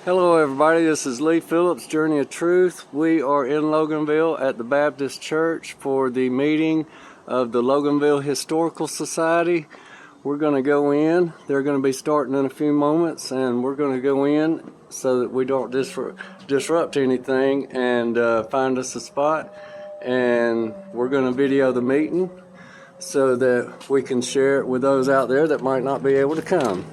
Hello everybody, this is Lee Phillips, Journey of Truth. We are in Loganville at the Baptist Church for the meeting of the Loganville Historical Society. We're going to go in. They're going to be starting in a few moments, and we're going to go in so that we don't disrupt anything and find us a spot. And we're going to video the meeting so that we can share it with those out there that might not be able to come.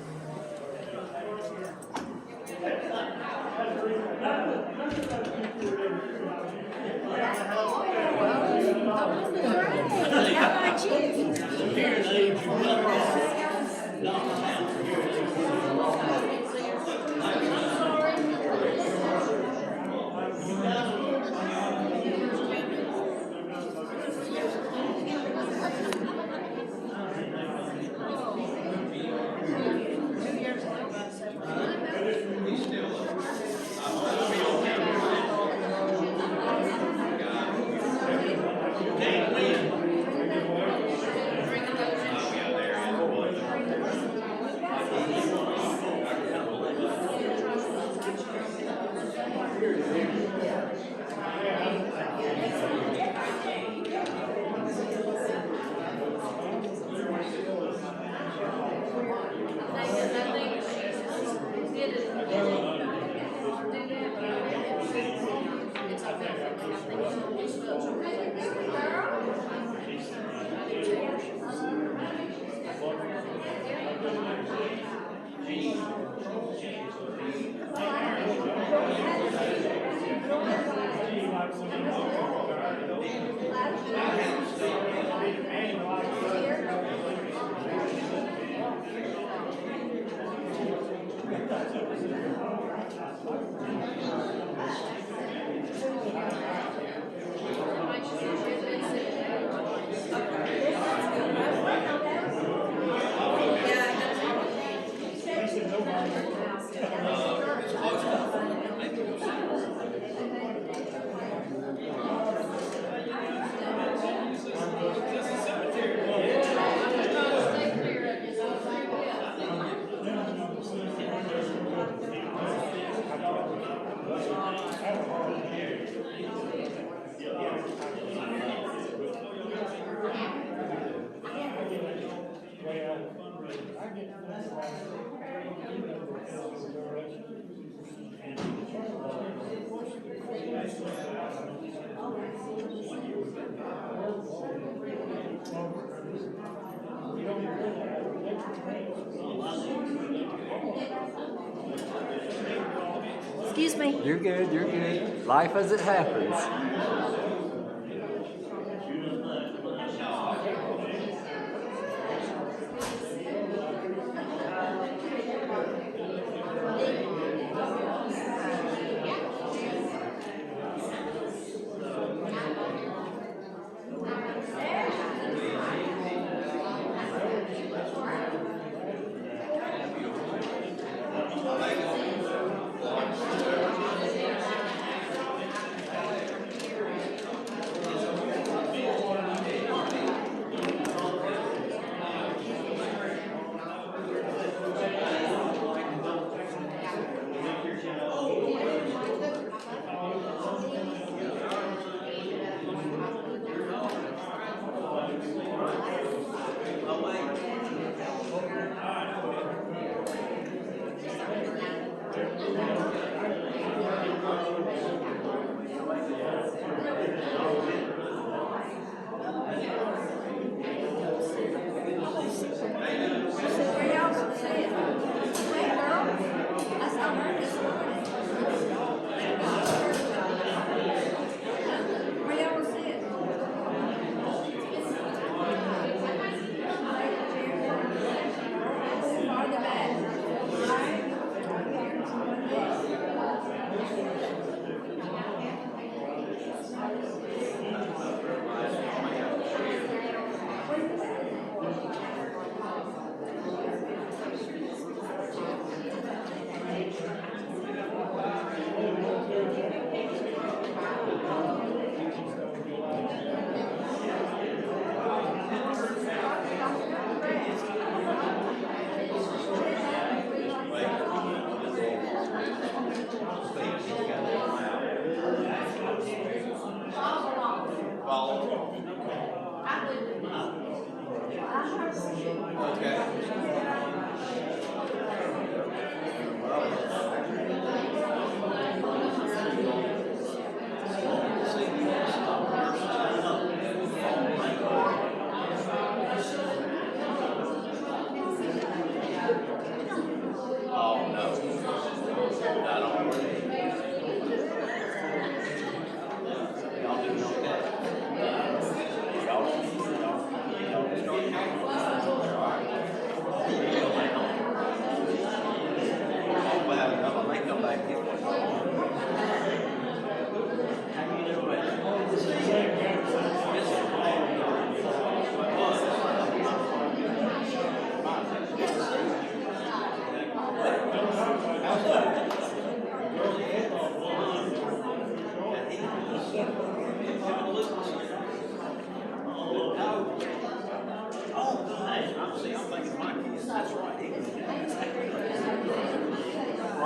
Excuse me. You're good, you're good. Life as it happens.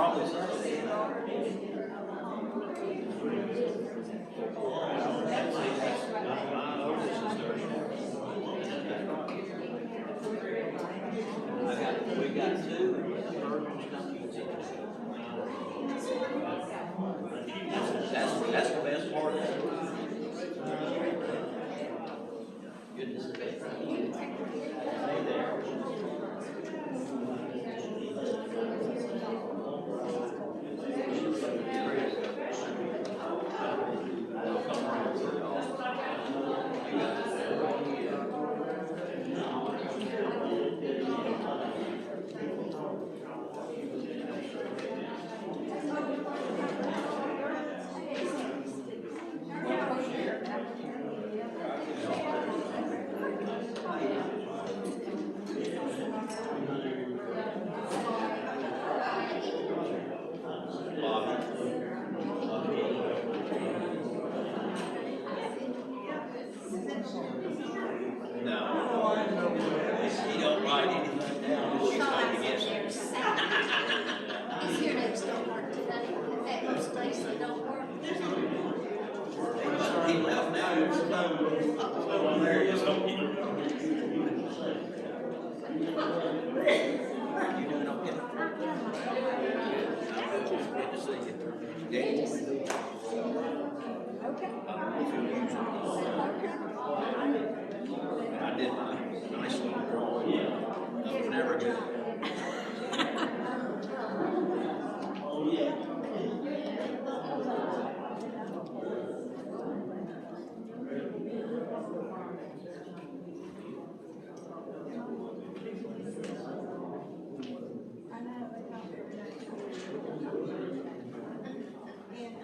We got two. That's the best part. Goodness. Stay there. He don't write anything down. She's trying to guess it. He's here next don't work today. In fact, most days they don't work. He left now. Oh, there he is. You doing okay? Good to see you. Danny. I did my nice little drawing. That was never good.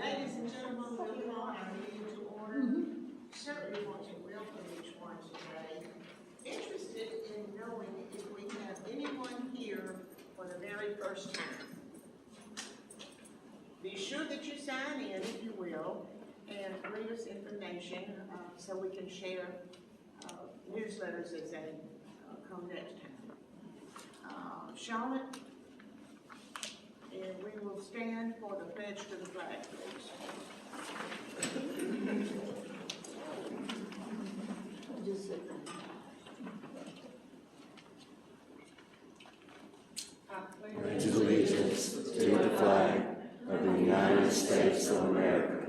Ladies and gentlemen, we'll call our meeting to order. Certainly want to welcome each one today. Interested in knowing if we have anyone here for the very first time. Be sure that you sign in, if you will, and read us information so we can share newsletters as they come next time. Charlotte, and we will stand for the pledge to the flag, please. Just sit there. Pledge allegiance to the flag of the United States of America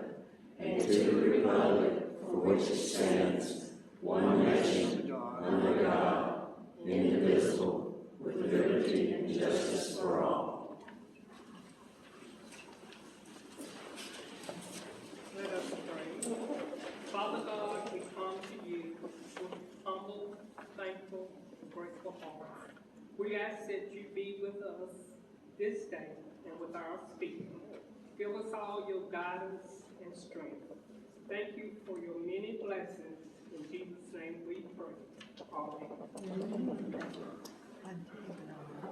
and to the republic for which it stands, one nation, under God, indivisible, with liberty and justice for all. Let us pray. Father God, we come to you with humble, thankful, and grateful hearts. We ask that you be with us this day and with our speaking. Give us all your guidance and strength. Thank you for your many blessings. In Jesus' name we pray. Amen.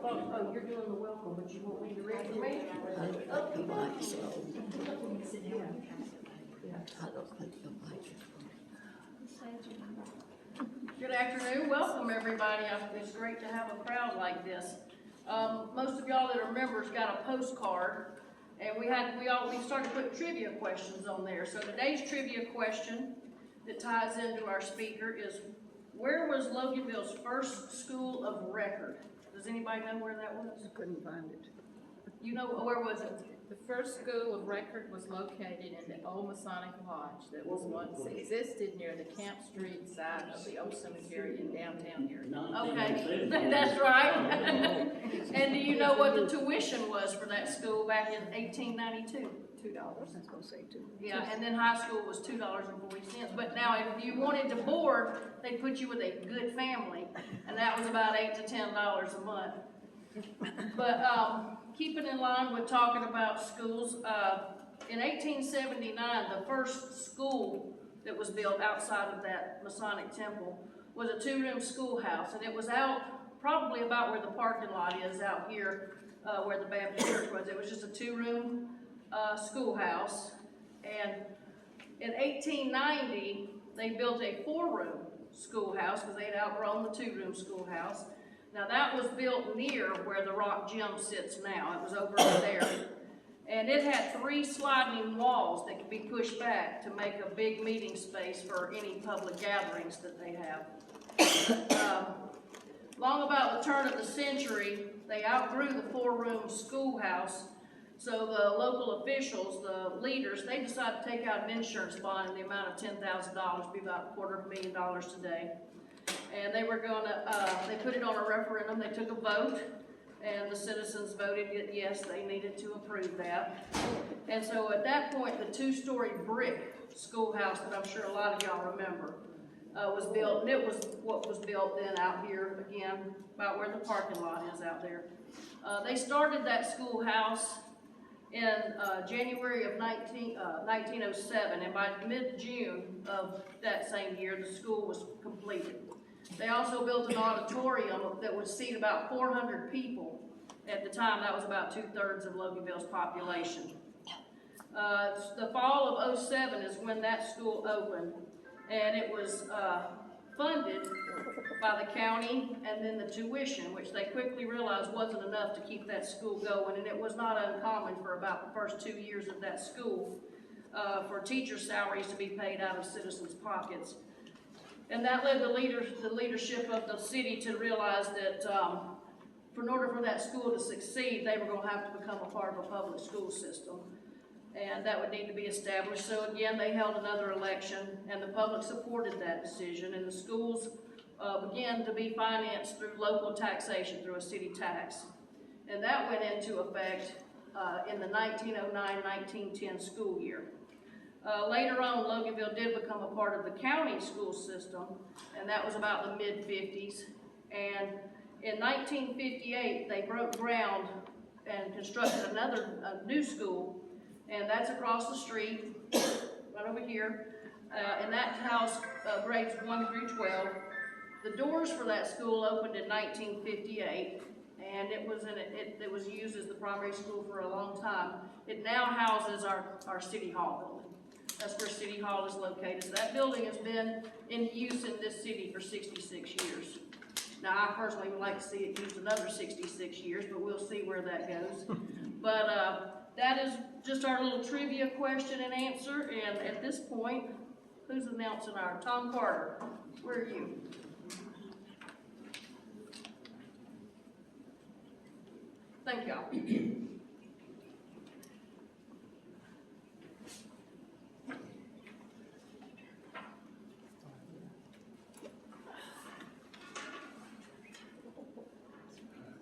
Oh, you're doing the welcome, but you want me to read for me? Good afternoon, welcome everybody. It's great to have a crowd like this. Most of y'all that are members got a postcard, and we started putting trivia questions on there. So today's trivia question that ties into our speaker is, where was Loganville's first school of record? Does anybody know where that was? I couldn't find it. You know, where was it? The first school of record was located in the old Masonic Lodge that was once existed near the Camp Street side of the old cemetery in downtown here. Okay, that's right. And do you know what the tuition was for that school back in 1892? $2, I was gonna say $2. Yeah, and then high school was $2.40. But now, if you wanted to board, they put you with a good family, and that was about $8 to $10 a month. But keeping in line with talking about schools, in 1879, the first school that was built outside of that Masonic temple was a two-room schoolhouse, and it was out probably about where the parking lot is out here, where the Baptist church was. It was just a two-room schoolhouse, and in 1890 they built a four-room schoolhouse because they had outgrown the two-room schoolhouse. Now that was built near where the rock gym sits now. It was over there. And it had 3 sliding walls that could be pushed back to make a big meeting space for any public gatherings that they have. Long about the turn of the century, they outgrew the 4-room schoolhouse, so the local officials, the leaders, they decided to take out an insurance bond in the amount of $10,000, be about $250,000 today. And they were gonna, they put it on a referendum, they took a vote, and the citizens voted that yes, they needed to approve that. And so at that point, the 2-story brick schoolhouse that I'm sure a lot of y'all remember, was built, and it was what was built then out here, again, about where the parking lot is out there. They started that schoolhouse in January of 1907, and by mid-June of that same year, the school was completed. They also built an auditorium that would seat about 400 people. At the time, that was about 2/3 of Loganville's population. The fall of '07 is when that school opened, and it was funded by the county and then the tuition, which they quickly realized wasn't enough to keep that school going, and it was not uncommon for about the first 2 years of that school for teacher salaries to be paid out of citizens' pockets. And that led the leadership of the city to realize that in order for that school to succeed, they were going to have to become a part of a public school system. And that would need to be established. So again, they held another election, and the public supported that decision, and the schools began to be financed through local taxation, through a city tax. And that went into effect in the 1909-1910 school year. Later on, Loganville did become a part of the county school system, and that was about the mid-50s. And in 1958, they broke ground and constructed a new school, and that's across the street, right over here. And that house grades 1 through 12. The doors for that school opened in 1958, and it was used as the primary school for a long time. It now houses our city hall building. That's where City Hall is located. So that building has been in use in this city for 66 years. Now, I personally would like to see it used another 66 years, but we'll see where that goes. But that is just our little trivia question and answer. And at this point, who's announcing our Tom Carter? Where are you? Thank y'all.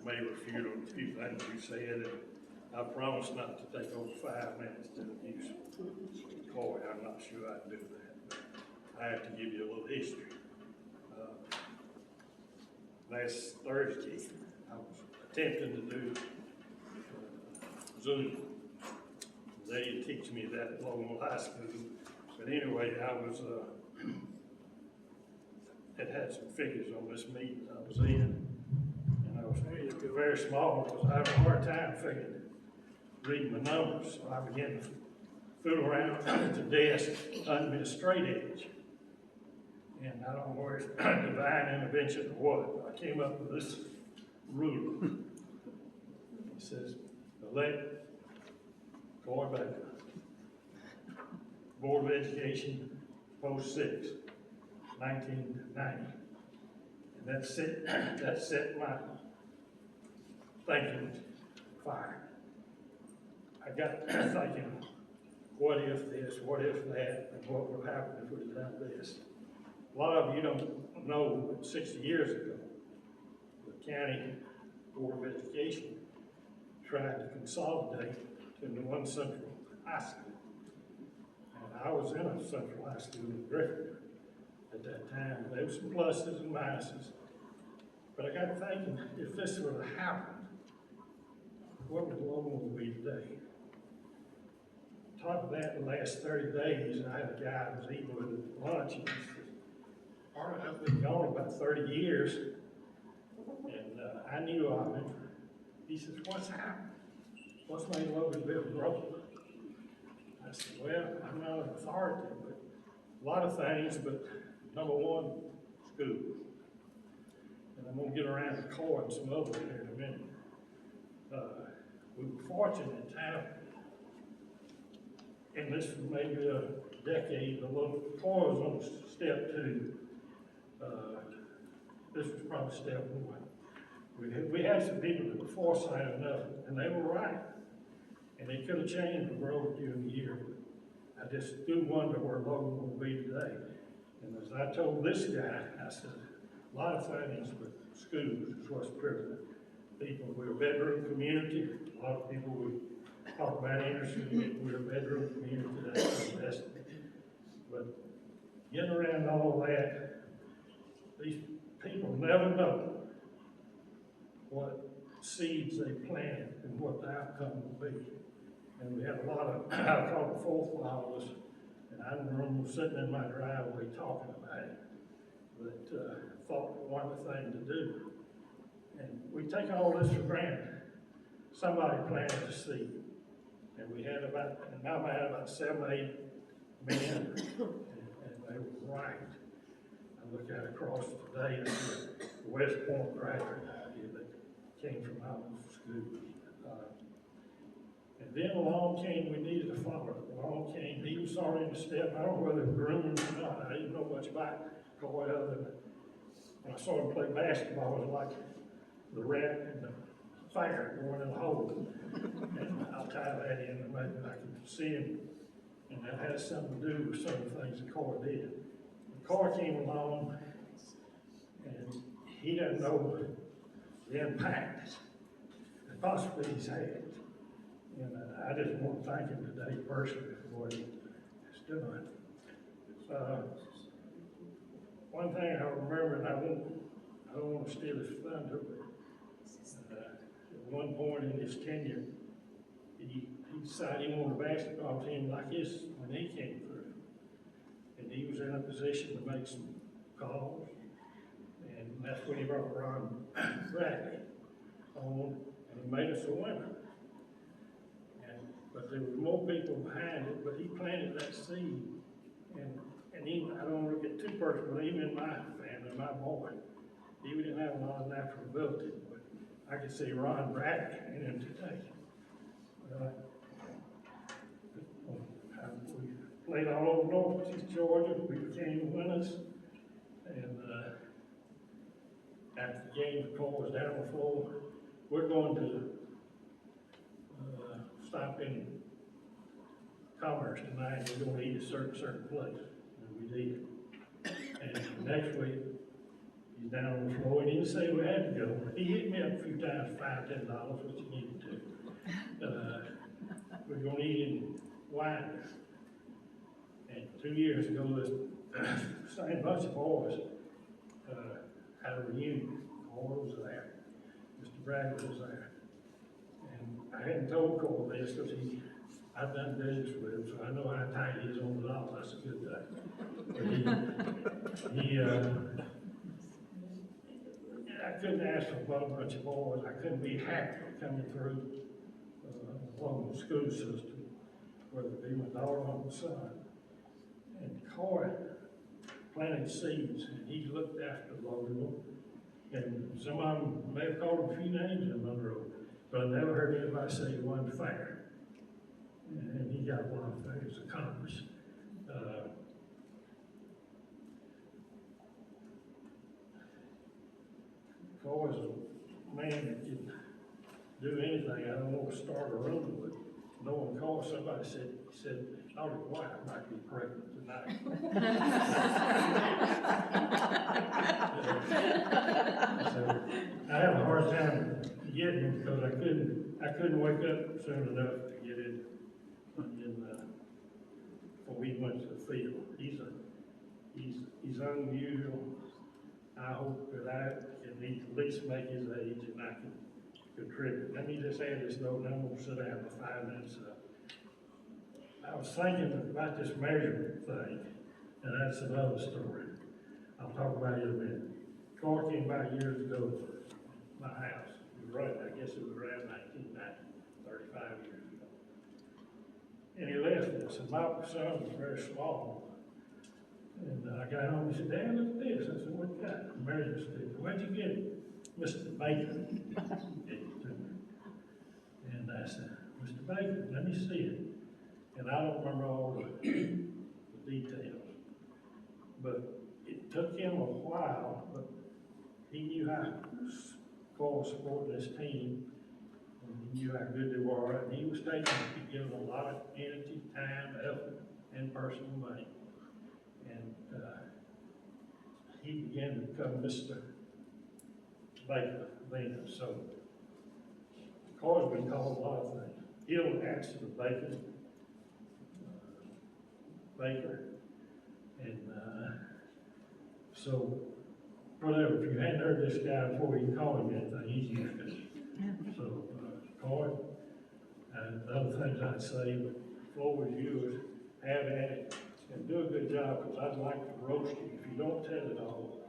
May refute on a few things you said, and I promise not to take over 5 minutes to use Coy. I'm not sure I'd do that, but I have to give you a little history. Last Thursday, I was attempting to do Zoom. They didn't teach me that at Loganville High School, but anyway, I was had some figures on this meeting I was in. I was very small because I have a hard time reading the numbers. So I began to fool around at the desk under the straight edge. And I don't know where it's divine intervention or what, but I came up with this ruler. It says, elect Coy Baker, Board of Education, Post 6, 1990. And that set my thinking fire. I got thinking, what if this, what if that, and what would happen if we done this? A lot of you don't know that 60 years ago, the county Board of Education tried to consolidate into one central high school. And I was in a central high school in Griffin at that time. There were some pluses and minuses. But I got thinking, if this were to happen, what would Loganville be today? On top of that, in the last 30 days, I had a guy who was eating with lunch, and he said, all right, I've been gone about 30 years, and I knew of him. He says, what's happened? What's made Loganville grow? I said, well, I'm not an authority, but a lot of things, but number one, school. And I'm going to get around to Coy and some others here in a minute. We were fortunate in town and this was maybe a decade, the little car was on step 2. This was probably step 1. We had some people that were foresight enough, and they were right. And they could have changed the road during the year. I just do wonder where Logan will be today. And as I told this guy, I said, a lot of things with schools is what's critical. People, we're a bedroom community. A lot of people we talk about interested, we're a bedroom community, that's the best. But getting around all that, these people never know what seeds they plant and what the outcome will be. And we had a lot of, I call it fourth flowers, and I remember sitting in my driveway talking about it. But thought one of the things to do. And we take all this for granted. Somebody planted a seed. And we had about, and now I had about 7, 8 men, and they were right. I look at it across today, and see the West Point graduate out here that came from our school. And then along came, we needed a father. Along came, he was already in the step. I don't know whether it was grooming or not. I didn't know much about Coy other than when I saw him play basketball, it was like the rat and the fire going in the hole. And I'll tie that in and maybe I can see him. And that has something to do with some of the things that Coy did. Coy came along and he doesn't know the impact that possibly he's had. And I just want to thank him today personally for what he's done. One thing I remember, and I don't want to steal his thunder, but at one point in his tenure, he decided he wanted a basketball team like his when he came through. And he was in a position to make some calls, and that's when he brought Ron Bradley on, and he made us a winner. But there was more people behind it, but he planted that seed. And even, I don't want to get too personal, but even in my family, my boy, he didn't have a lot of natural ability, but I could see Ron Bradley in him today. We played all over Northeast Georgia, we became winners, and after the game, the call was down the floor. We're going to stop in Commerce tonight, we're going to eat a certain place, and we did. And next week, he's down on the floor, and he didn't say we had to go. He hit me up a few times, $5, $10, which he needed to. We're going to eat in Winder. And 2 years ago, this same bunch of boys had a reunion. Cole was there, Mr. Bradley was there. I hadn't told Cole this because I've done business with him, so I know how tight he is on the dollar. That's a good thing. But I couldn't ask for a bunch of boys. I couldn't be happy coming through along the school system, whether it be my daughter or my son. And Coy planted seeds, and he looked after Loganville. And some of them may have called him a few names in Monroe. But I never heard anybody say he wasn't fair. And he got a lot of things accomplished. Coy's a man that can do anything. I don't want to start a room, but knowing Coy, somebody said, oh, his wife might be pregnant tonight. So I have a hard time getting him because I couldn't wake up soon enough to get in before we went to the field. He's unusual. I hope that I can at least make his age and I can contribute. Let me just add this note, and I'm going to sit down for 5 minutes. I was thinking about this measurement thing, and that's another story. I'll talk about it in a minute. Coy came by years ago to my house. It was right, I guess it was around 1990, 35 years ago. And he left us, and my son was very small. And I got home, he said, Dad, look at this. I said, what you got? Measuring stick. Where'd you get it? Mr. Baker gave it to me. And I said, Mr. Baker, let me see it. and I don't remember all the details. But it took him a while, but he knew how Cole supported this team, and he knew how good they were, and he was giving a lot of energy, time, effort, and personal money. And he began to become Mr. Baker then. So Cole's been called a lot of things. He'll answer the Baker, and so whatever. If you hadn't heard this guy before, you can call him anything. He's used to it. So Coy, and the other things I'd say, the floor is yours. Have at it and do a good job, because I'd like to roast you if you don't tell it all.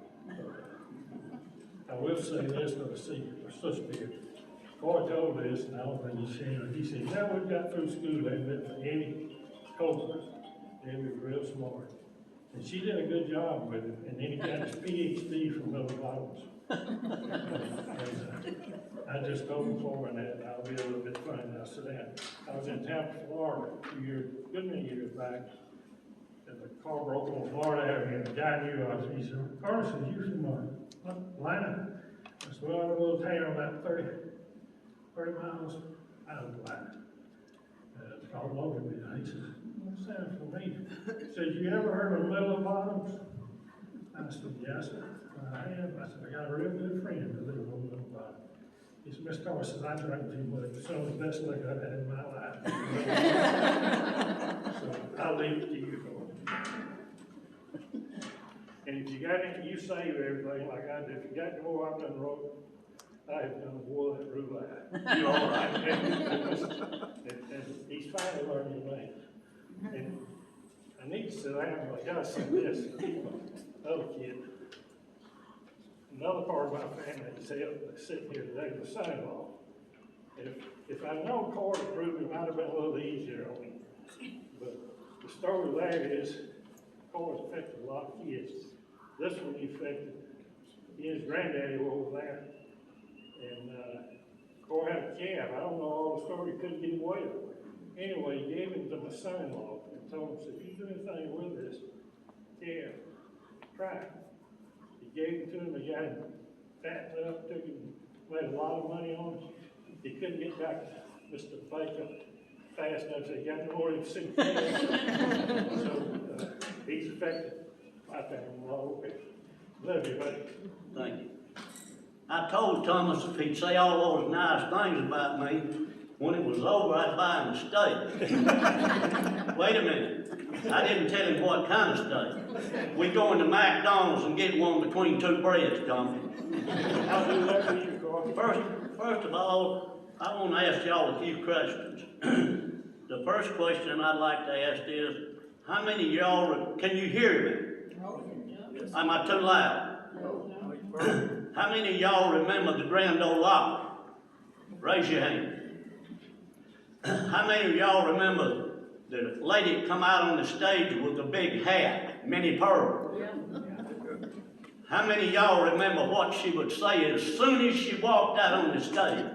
I will say this for a secret, or supposed to be. Coy told this, and I don't think he's sharing it. He said, now we've got through school, they went for Eddie Copeland. Eddie was real smart. And she did a good job with him, and then he got his PhD from Little Bottoms. I just told him for that, and I'll be a little bit funny now. Sit down. I was in Tampa, Florida, good many years back, and the car broke on Florida Avenue, and the guy knew I was. He said, Carter, said, you from Atlanta? I said, well, I'm in a little town about 30 miles out of Atlanta. It's called Loganville. He said, that sounds familiar. He said, you ever heard of Little Bottoms? I said, yes, sir. I have. I said, I got a real good friend that lives on Little Bottoms. He said, Miss Carter said, I drank too much. Some of the best liquor I've had in my life. So I'll leave it to you, Carter. And if you got any, you save everything like I did. If you got more, I've done wrong. I have done a war that roulette. You're all right. And he's finally learning your name. And I need to sit down, but I gotta say this. Another kid, another part of my family that's sitting here today, my son-in-law. If I know Court approved, it might have been a little easier on me. But the story there is, Court affected a lot of kids. This one he affected, he and his granddaddy were over there. And Court had a calf. I don't know all the story, couldn't get him away with it. Anyway, he gave him to my son-in-law and told him, if you do anything with this calf, try it. He gave it to him, he got him fattened up, took him, made a lot of money on him. He couldn't get back to Mr. Baker fast enough, so he got no more than 6 years. So he's affected my family a lot. Love you, buddy. Thank you. I told Thomas if he'd say all those nice things about me, when it was over, I'd buy him a steak. Wait a minute. I didn't tell him what kind of steak. We go into McDonald's and get one between 2 breads, Tommy. I'll do that for you, Carl. First of all, I want to ask y'all a few questions. The first question I'd like to ask is, how many of y'all, can you hear me? Am I too loud? How many of y'all remember the Grand Ole Opry? Raise your hand. How many of y'all remember the lady that come out on the stage with the big hat, Minnie Pearl? How many of y'all remember what she would say as soon as she walked out on the stage?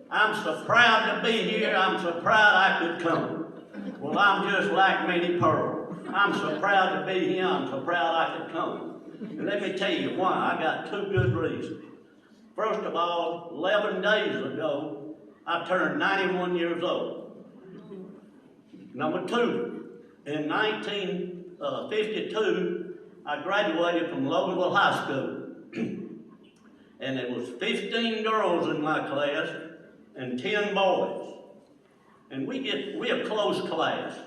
I'm so proud to be here. I'm so proud I could come. Well, I'm just like Minnie Pearl. I'm so proud to be here. I'm so proud I could come. And let me tell you why. I got 2 good reasons. First of all, 11 days ago, I turned 91 years old. Number 2, in 1952, I graduated from Loganville High School. And there was 15 girls in my class and 10 boys. And we're a close class.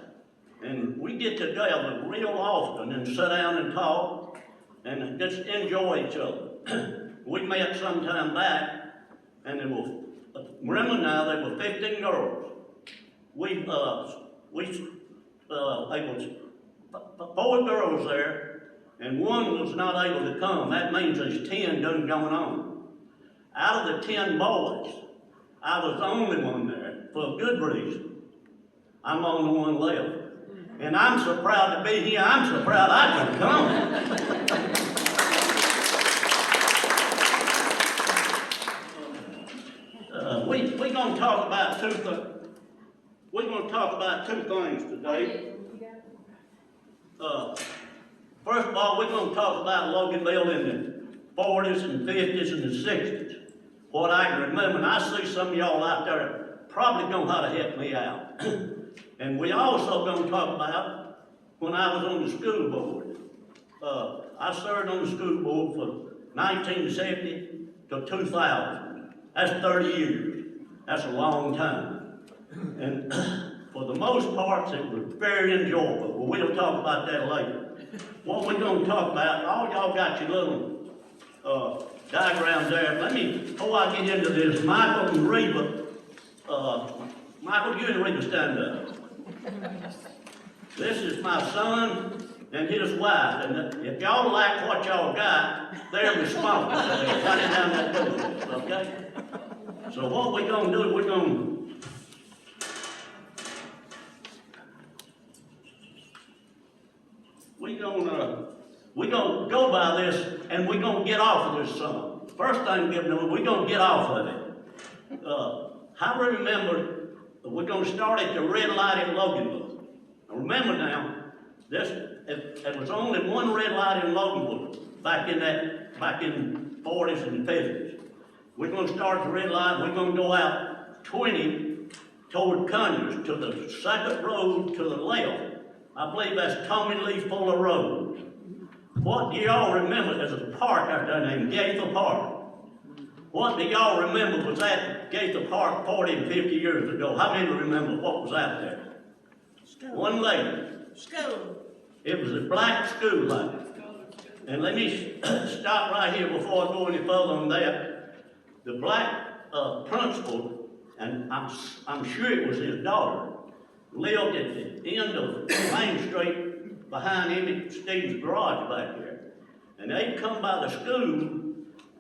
And we get together real often and sit down and talk and just enjoy each other. We met some time back, and there were, remember now, there were 15 girls. There was 4 girls there, and 1 was not able to come. That means there's 10 done going on. Out of the 10 boys, I was the only one there for a good reason. I'm the only one left. And I'm so proud to be here. I'm so proud I could come. We're going to talk about 2 things. we're gonna talk about two things today. First of all, we're gonna talk about Loganville in the 40s and 50s and the 60s. What I can remember, and I see some of y'all out there probably know how to help me out. And we also gonna talk about when I was on the school board. I served on the school board from 1970 to 2000. That's 30 years. That's a long time. And for the most part, it was very enjoyable, but we'll talk about that later. What we're gonna talk about, all y'all got your little diagrams there. Before I get into this, Michael and Reba, Michael, you and Reba stand up. This is my son and his wife, and if y'all like what y'all got, they're responsible. They're running down that road, okay? So what we're gonna do, we're gonna go by this, and we're gonna get off of this song. First thing we're gonna get off of it. I remember we're gonna start at the red light in Loganville. Now remember now, there was only one red light in Loganville back in 40s and 50s. We're gonna start at the red light. We're gonna go out 20 toward Conyers to the second road to the left. I believe that's Tommy Lee Fuller Road. What do y'all remember? There's a park out there named Gaither Park. What do y'all remember was at Gaither Park 40 and 50 years ago? How many remember what was out there? School. One lady. School. It was a black school light. And let me stop right here before I go any further on that. The black principal, and I'm sure it was his daughter, lived at the end of Main Street behind Emmett Stevens' garage back there. And they'd come by the school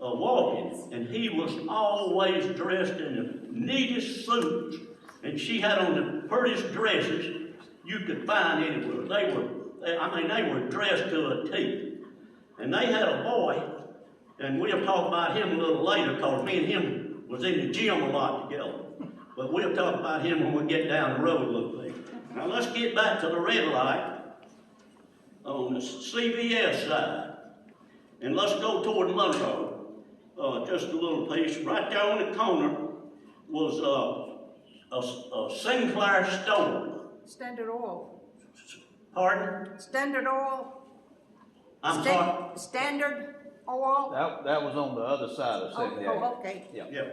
walking, and he was always dressed in the neatest suits, and she had on the prettiest dresses you could find anywhere. They were dressed to a T. And they had a boy, and we'll talk about him a little later, because me and him was in the gym a lot together. But we'll talk about him when we get down the road a little bit. Now let's get back to the red light on the CVS side. And let's go toward Monroe. Just a little piece. Right there on the corner was a Sinclair store. Standard Oil. Pardon? Standard Oil. I'm sorry? Standard Oil. That was on the other side of 78. Oh, okay. Yeah.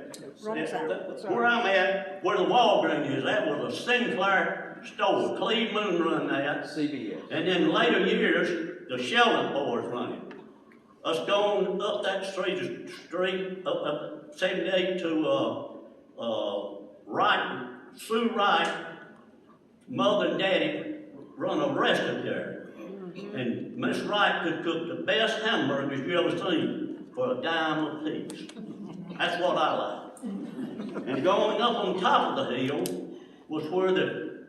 Wrong side. Where I'm at, where the Walgreens is, that was a Sinclair store. Cleve Moon run that. CBS. And in later years, the Sheldon boys run it. Us going up that street, up 78 to Wright, Sue Wright, mother and daddy run a restaurant there. And Miss Wright could cook the best hamburgers you ever seen for a dime a piece. That's what I like. And going up on top of the hill was where the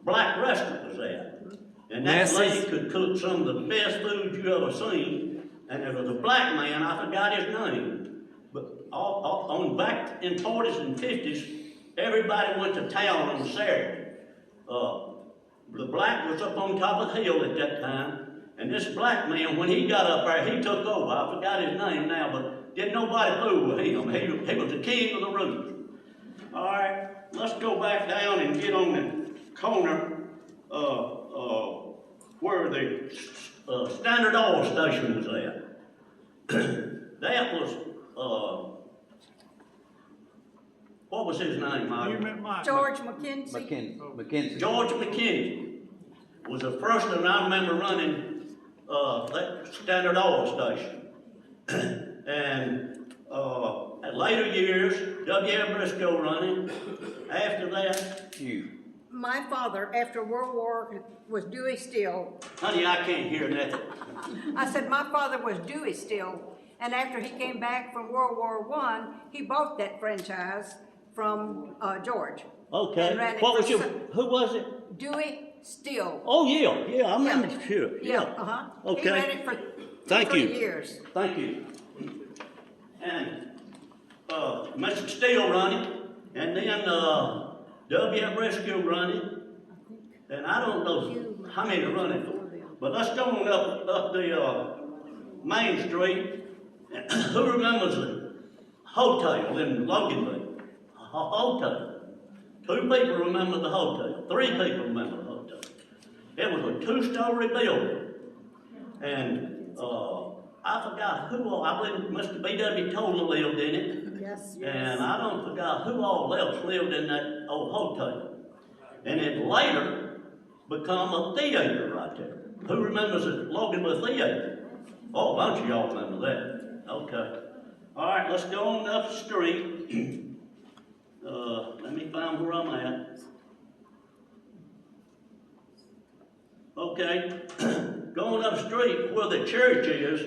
black restaurant was at. And that lady could cook some of the best food you ever seen. And there was a black man, I forgot his name. But on back in 40s and 50s, everybody went to town on Saturday. The black was up on top of the hill at that time, and this black man, when he got up there, he took over. I forgot his name now, but didn't nobody fool with him. He was the king of the road. All right, let's go back down and get on the corner where the Standard Oil station was at. That was, what was his name, Mike? George McKenzie. McKenzie. George McKinney was the first one I remember running that Standard Oil station. And at later years, W.L. Briscoe running. After that, you. My father, after World War, was Dewey Still. Honey, I can't hear nothing. I said my father was Dewey Still, and after he came back from World War I, he bought that franchise from George. Okay. And ran it What was for your, who was it? Dewey Still. Oh, yeah, I remember, sure. Yeah, Okay. He ran it for Thank 3 you. years. Thank you. And Mr. Steele running, and then WF Rescue running, and I don't know how many running. But let's go on up the Main Street. Who remembers the hotel in Loganville? Hotel. 2 people remember the hotel. 3 people remember the hotel. It was a 2-story building. And I forgot who all, I believe Mr. B.W. Toller lived in it. Yes, And I don't forgot who all else lived in that old hotel. And it later become a theater right there. Who remembers the Loganville Theater? Oh, a bunch of y'all remember that. Okay. All right, let's go on up the street. Let me find where I'm at. Okay. Going up the street where the church is,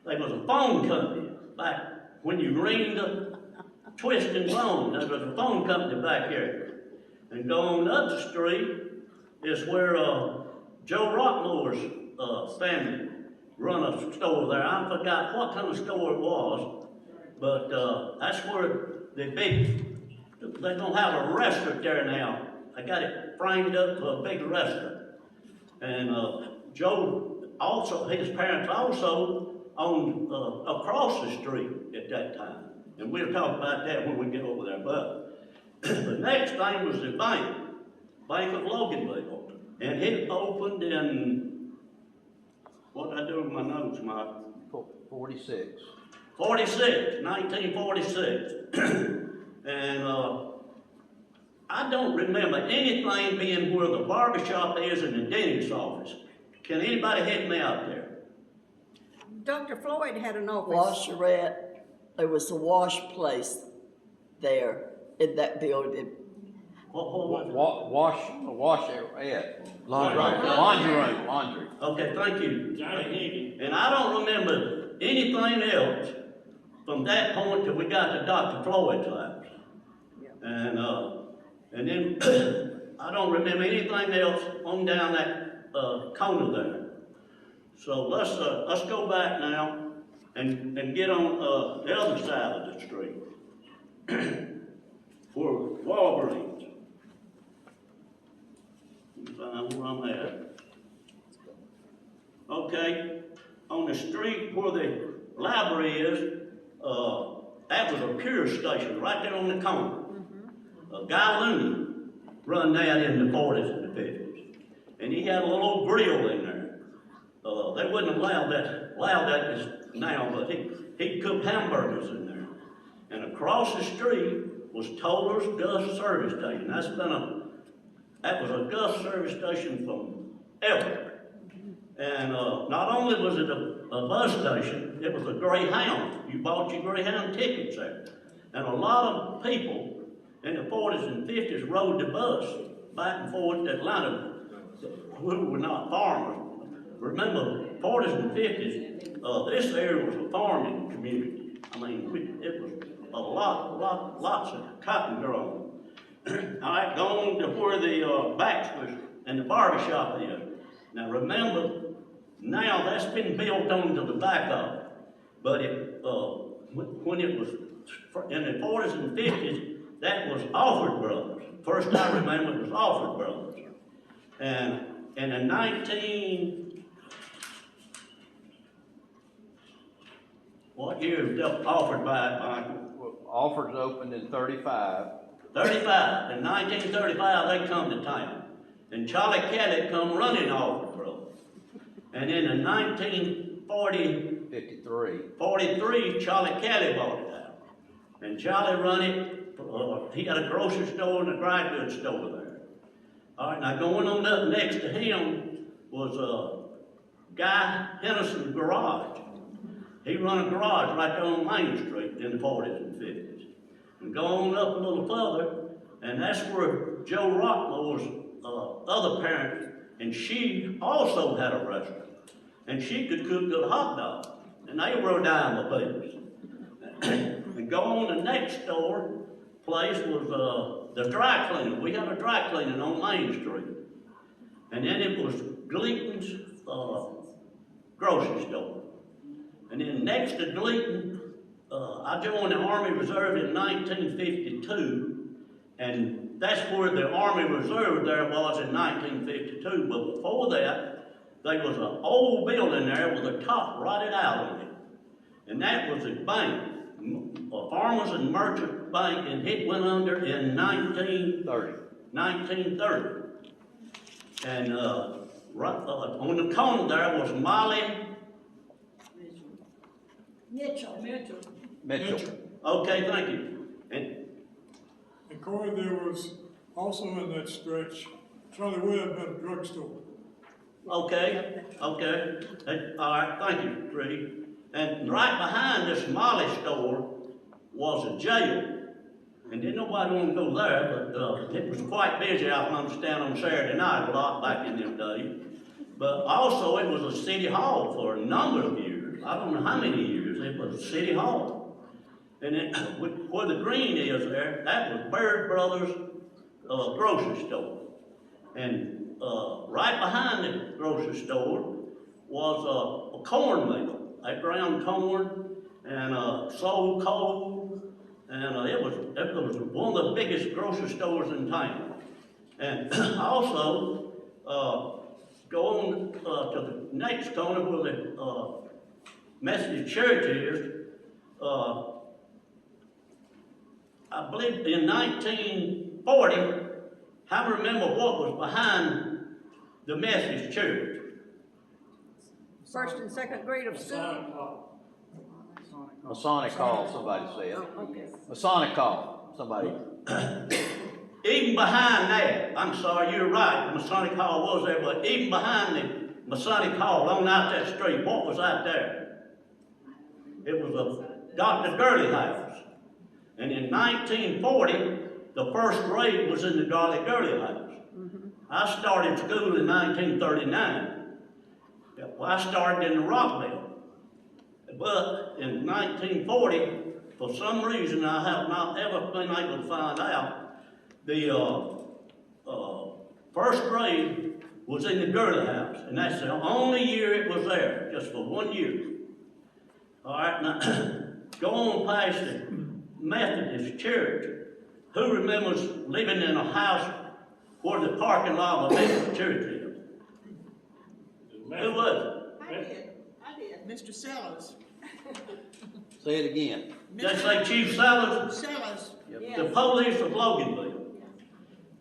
there was a phone company back when you ring the twisting phone. There was a phone company back here. And going up the street is where Joe Rockmore's family run a store there. I forgot what kind of store it was, but that's where they're gonna have a restaurant there now. I got it framed up for a big restaurant. And Joe also, his parents also owned across the street at that time. And we'll talk about that when we get over there. But the next thing was the Bank of Loganville. And it opened in, what did I do with my notes, Mike? 46. 1946. And I don't remember anything being where the barbershop is and the dentist's office. Can anybody help me out there? Dr. Floyd had an office. Washerette, there was a wash place there in that building. Laundry. Okay, thank you. And I don't remember anything else from that point till we got to Dr. Floyd's house. And then I don't remember anything else on down that corner there. So let's go back now and get on the other side of the street for Walgreens. Let me find where I'm at. Okay, on the street where the library is, that was a pure station right there on the corner. Guy Looney run that in the 40s and the 50s. And he had a little old grill in there. They wouldn't allow that now, but he cooked hamburgers in there. And across the street was Toller's Gus Service Station. That was a Gus service station from ever. And not only was it a bus station, it was a Greyhound. You bought your Greyhound tickets there. And a lot of people in the 40s and 50s rode the bus back and forth to Atlanta who were not farmers. Remember, 40s and 50s, this area was a farming community. I mean, it was lots of cotton growing. All right, going to where the Baxter's and the barbershop is. Now remember, now that's been built onto the back of it. But when it was in the 40s and 50s, that was Alford Brothers. First I remember it was Alford Brothers. And in what year was that offered by Michael? Alford's opened in 35. 35. In 1935, they come to town. And Charlie Kelly come running Alford Brothers. And then in 43, Charlie Kelly bought it out. And Charlie run it. He had a grocery store and a dry goods store there. All right, now going on up next to him was Guy Henderson's garage. He run a garage right there on Main Street in the 40s and 50s. And go on up a little further, and that's where Joe Rockmore's other parent, and she also had a restaurant. And she could cook good hot dogs. And they were down the place. And go on the next door place was the dry cleaning. We had a dry cleaning on Main Street. And then it was Gleaton's grocery store. And then next to Gleaton, I joined the Army Reserve in 1952. And that's where the Army Reserve there was in 1952. But before that, there was an old building there with a top rotted out on it. And that was a bank, a Farmers and Merchant Bank, and it went under in 1930. And right on the corner there was Molly. Mitchell. Okay, thank you. And Corey, there was also in that stretch, Charlie Webb had a drugstore. okay. All right, thank you, Trudy. And right behind this Molly store was a jail. And didn't nobody want to go there, but it was quite busy, I can understand, on Saturday night a lot back in them days. But also it was a city hall for a number of years. I don't know how many years, it was a city hall. And then where the green is there, that was Bird Brothers grocery store. And right behind the grocery store was a corn mill. They ground corn and sold coal, and it was one of the biggest grocery stores in town. And also, go on to the next corner where the Methodist church is. I believe in 1940, I remember what was behind the Methodist church. First and second grade of school. Masonic Hall, somebody said. Okay. Masonic Hall, somebody. Even behind that, I'm sorry, you're right, the Masonic Hall was there, but even behind the Masonic Hall, on out that street, what was out there? It was a Dr. Gurley house. And in 1940, the first grade was in the Dr. Gurley house. I started school in 1939. Well, I started in the Rockville. But in 1940, for some reason I have not ever been able to find out, the first grade was in the Gurley house. And that's the only year it was there, just for 1 year. All right, now go on past the Methodist church. Who remembers living in a house where the parking lot of the Methodist church is? Who was it? I did, Mr. Sellers. Say it again. Just like Chief Sellers, Sellers. the police of Loganville.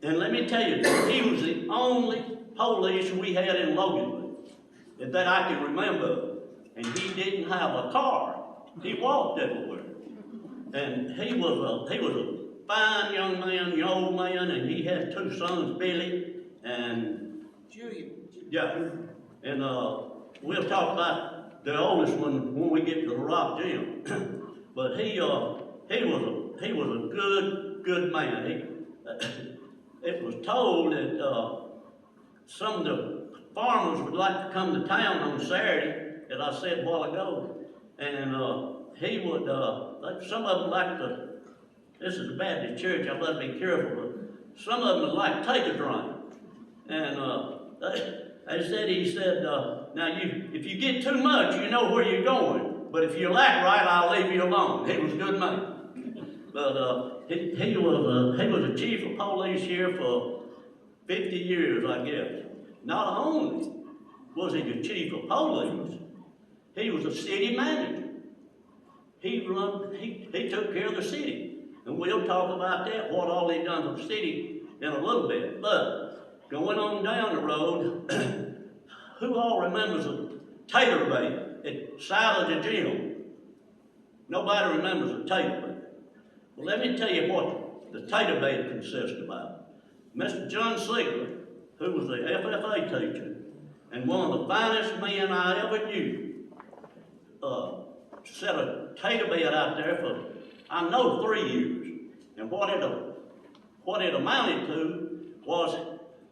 And let me tell you, he was the only police we had in Loganville that I can remember. And he didn't have a car. He walked everywhere. And he was a fine young man, old man, and he had two sons, Billy and Julian. yeah. And we'll talk about the oldest one when we get to the Rock Gym. But he was a good man. It was told that some of the farmers would like to come to town on Saturday, as I said a while ago, and he would. Some of them like to. This is a Baptist church. I better be careful. But some of them would like to take a drink, and he said, now if you get too much, you know where you're going. But if you act right, I'll leave you alone. He was a good man. But he was a chief of police here for 50 years, I guess. Not only was he the chief of police, he was a city manager. He took care of the city. And we'll talk about that, what all he done for the city in a little bit. But going on down the road, who all remembers a tater bait at side of the gym? Nobody remembers a tater bait. Well, let me tell you what the tater bait consists about. Mr. John Sigler, who was the FFA teacher, and one of the finest men I ever knew, set a tater bed out there for, I know, 3 years. And what it amounted to was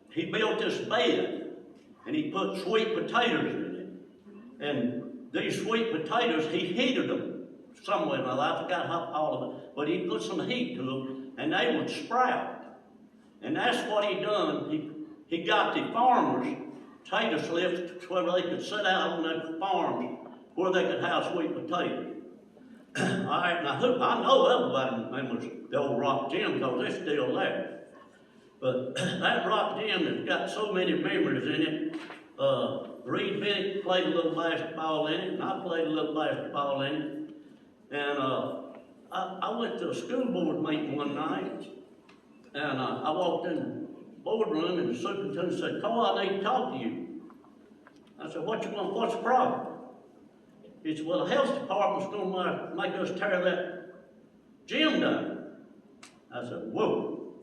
he built this bed and he put sweet potatoes in it. And these sweet potatoes, he heated them somewhere or other. I forgot how all of it, but he put some heat to them and they would sprout. And that's what he done. He got the farmers potato slips where they could sit out on their farms where they could have sweet potatoes. All right, now I know everybody remembers the old rock gym because they're still there. But that rock gym has got so many memories in it. Reed Bennett played a little basketball in it, and I played a little basketball in it. And I went to a school board meeting one night, and I walked in the boardroom, and the superintendent said, "Cole, I need to talk to you." I said, "What you want? What's the problem?" He said, "Well, the health department's gonna make us tear that gym down." I said, "Whoa,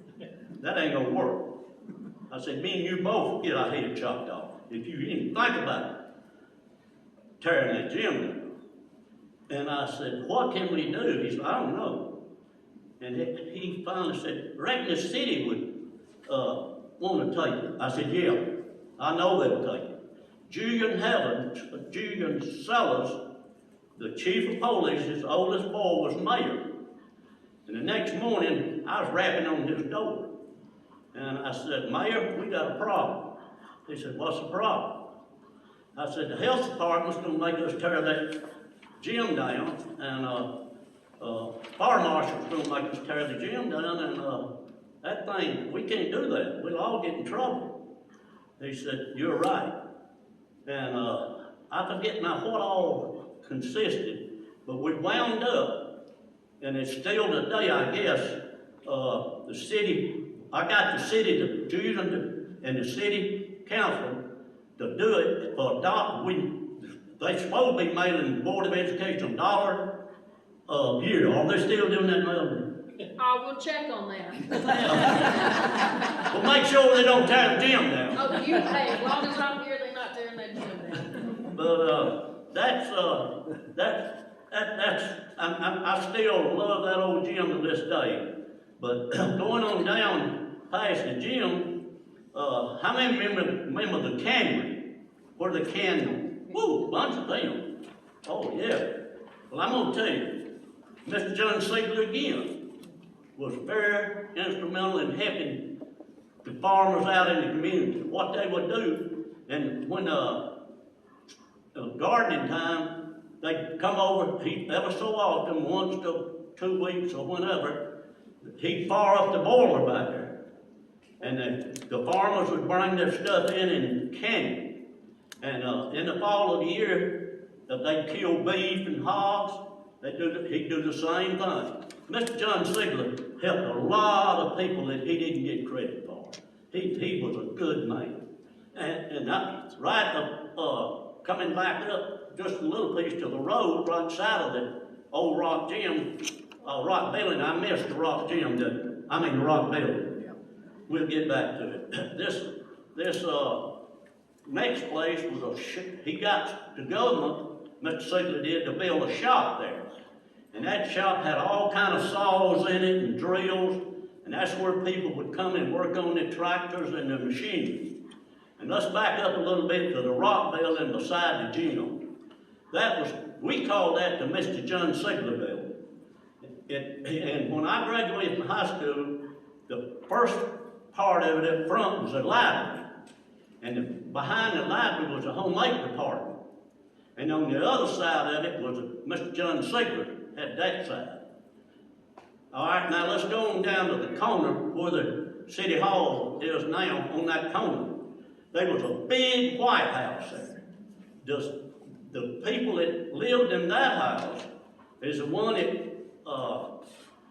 that ain't gonna work." I said, "Me and you both get our head chopped off if you even think about it, tearing that gym down." And I said, "What can we do?" He said, "I don't know." And he finally said, "Reckon the city would want to take it." I said, "Yeah, I know they'll take it." Julian Sellers, the chief of police, his oldest boy, was mayor. And the next morning, I was rapping on his door. And I said, "Mayor, we got a problem." He said, "What's the problem?" I said, "The health department's gonna make us tear that gym down, and fire marshal's gonna make us tear the gym down, and that thing, we can't do that. We'll all get in trouble." He said, "You're right." And I forget now what all consisted, but we wound up, and it's still today, I guess, the city, I got the city to choose and the city council to do it for a dollar. They supposed to be mailing the Board of Education $1 a year. Are they still doing that mailing? I will check on that. Well, make sure they don't tear the gym down. Oh, hey, as long as I'm here, they're not tearing that gym down. But I still love that old gym to this day. But going on down past the gym, how many remember the cannery? Where the cannery? Woo, bunch of them. Oh yeah. Well, I'm gonna tell you, Mr. John Siegler again was very instrumental in helping the farmers out in the community, what they would do. And when gardening time, they'd come over, ever so often, once to 2 weeks or whenever, he'd fire up the boiler back there. And the farmers would bring their stuff in and can it. And in the fall of the year, they'd kill beef and hogs. He'd do the same thing. Mr. John Siegler helped a lot of people that he didn't get credit for. He was a good man. And that's right up, coming back up just a little piece to the road, right side of the old rock gym, rock building. I missed the rock gym, the rock building. We'll get back to it. This next place was he got the government, Mr. Siegler did, to build a shop there. And that shop had all kind of saws in it and drills, and that's where people would come and work on the tractors and the machines. And let's back up a little bit to the rock building beside the gym. We called that the Mr. John Siegler building. And when I graduated from high school, the first part of it up front was a library. And behind the library was a homemade department. And on the other side of it was Mr. John Siegler had that side. All right, now let's go on down to the corner where the city hall is now, on that corner. There was a big White House there. The people that lived in that house is the one that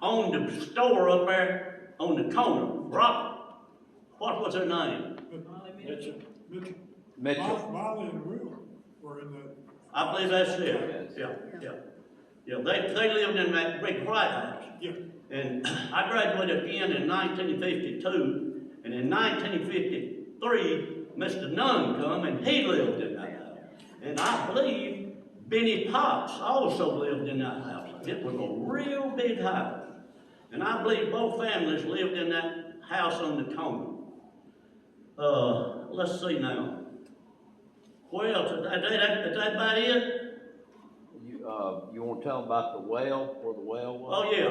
owned the store up there on the corner. What was her name? Mitchell. Molly and Will were in the. I believe that's it. Yeah, they lived in that big White House. Yeah. And I graduated again in 1952, and in 1953, Mr. Nunn come and he lived in that house. And I believe Benny Potts also lived in that house. It was a real big house. And I believe both families lived in that house on the corner. Let's see now. Well, is that about it? You want to tell them about the well, where the well was? Oh, yeah.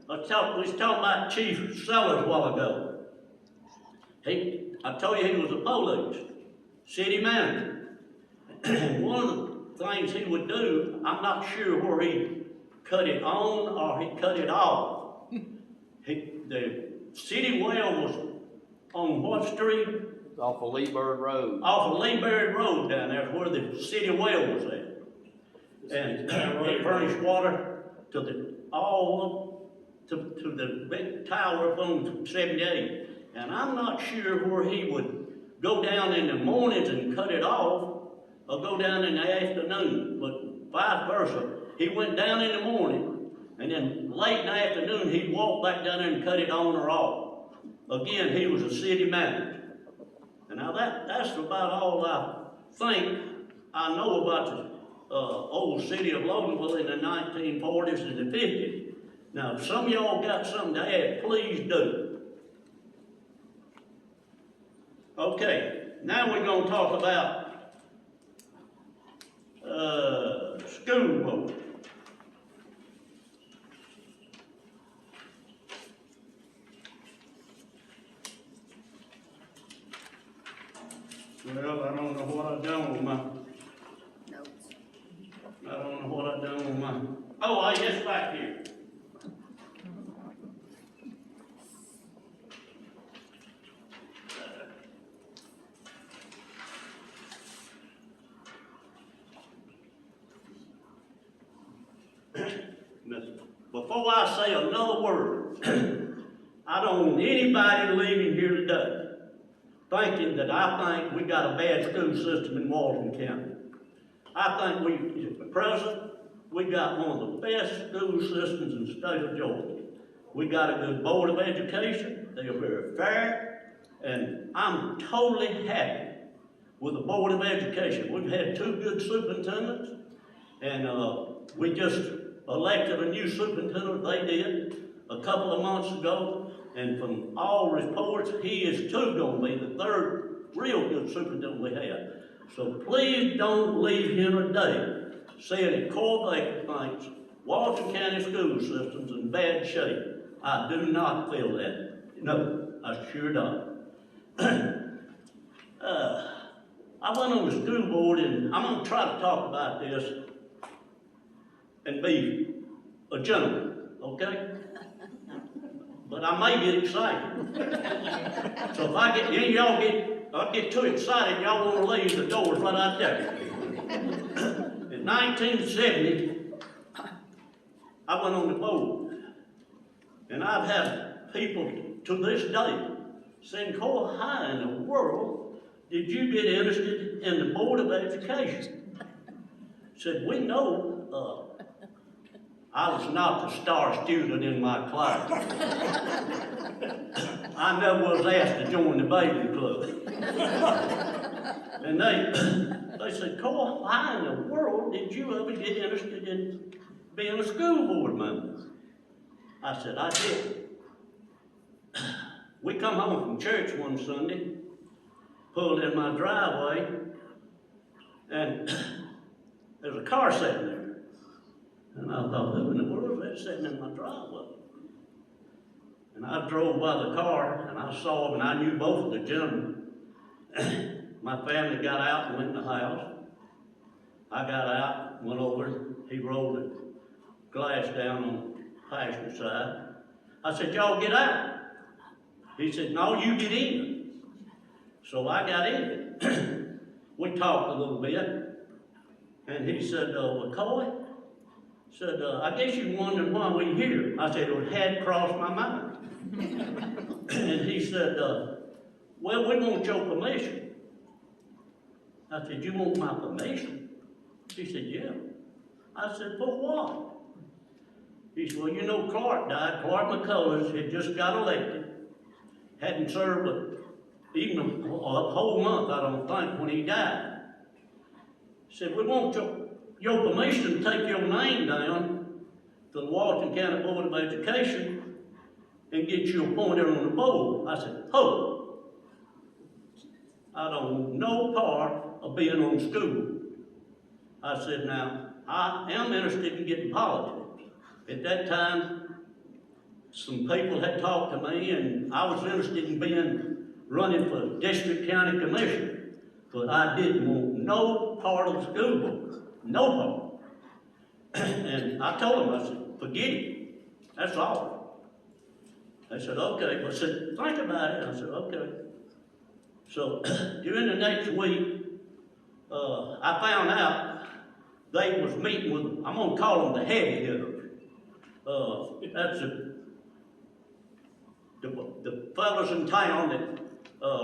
We was talking about Chief Sellers a while ago. I told you he was a police, city manager. And one of the things he would do, I'm not sure where he cut it on or he cut it off. The city well was on what street? Off of Lee Bird Road. Off of Lee Bird Road down there where the city well was at. And they furnished water to the, all up to the big tower up on 78. And I'm not sure where he would go down in the mornings and cut it off or go down in the afternoon, but vice versa. He went down in the morning and then late in the afternoon he'd walk back down there and cut it on or off. Again, he was a city manager. And now that's about all I think I know about the old city of Loganville in the 1940s and the 50s. Now, if some of y'all got something to add, please do. Okay, now we're going to talk about school board. Well, I don't know what I've done with my Notes. I don't know what I've done with my, oh, it's back here. Before I say another word, I don't want anybody leaving here today thinking that I think we got a bad school system in Walton County. I think at present, we got one of the best school systems in the state of Georgia. We got a good board of education. They are very fair, and I'm totally happy with the board of education. We've had 2 good superintendents, and we just elected a new superintendent. They did a couple of months ago, and from all reports, he is too going to be the 3rd real good superintendent we have. So please don't leave here today saying that Cole Baker thinks Walton County school system's in bad shape. I do not feel that. No, I sure don't. I went on the school board, and I'm going to try to talk about this and be a gentleman, okay? But I may get excited. So if I get too excited, y'all want to leave, the door's right out there. In 1970, I went on the board. And I've had people to this day saying, Cole, how in the world did you get interested in the Board of Education? Said, we know I was not the star student in my class. I never was asked to join the bathing club. And they said, Cole, how in the world did you ever get interested in being a school board member? I said, I did. We come home from church one Sunday, pulled in my driveway, and there's a car sitting there. And I thought, who in the world is that sitting in my driveway? And I drove by the car, and I saw him, and I knew both of the gentlemen. My family got out and went in the house. I got out, went over, he rolled the glass down on the passenger side. I said, y'all get out. He said, no, you get in. So I got in. We talked a little bit, and he said, well, Coy, said, I guess you're wondering why we're here. I said, it had crossed my mind. And he said, well, we want your permission. I said, you want my permission? He said, yeah. I said, for what? He said, well, you know Clark died. Clark McCullers had just got elected. Hadn't served even a whole month, I don't think, when he died. He said, we want your permission to take your name down to the Walton County Board of Education and get you appointed on the board. I said, oh, I don't want no part of being on school. I said, now, I am interested in getting politics. At that time, some people had talked to me, and I was interested in running for district county commissioner, but I didn't want no part of the school board, no part. And I told them, I said, forget it, that's all. They said, okay, I said, think about it. I said, okay. So during the next week, I found out they was meeting with, I'm gonna call them the heavy hitters. That's the fellas in town that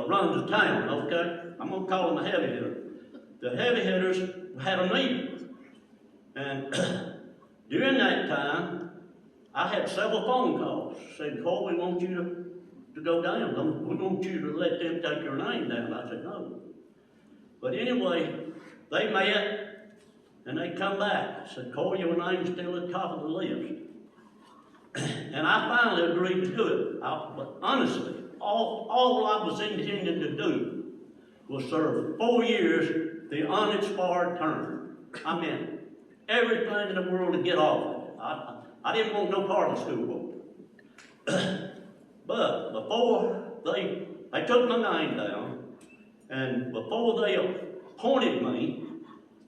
run the town, okay? I'm gonna call them the heavy hitters. The heavy hitters had a meeting. And during that time, I had several phone calls saying, Cole, we want you to go down. We want you to let them take your name down. I said, no. But anyway, they met and they come back. I said, Cole, your name's still at the top of the list. And I finally agreed to do it. But honestly, all I was intending to do was serve 4 years the unexpired term. I meant everything in the world to get off of it. I didn't want no part of the school board. But before they took my name down, and before they appointed me,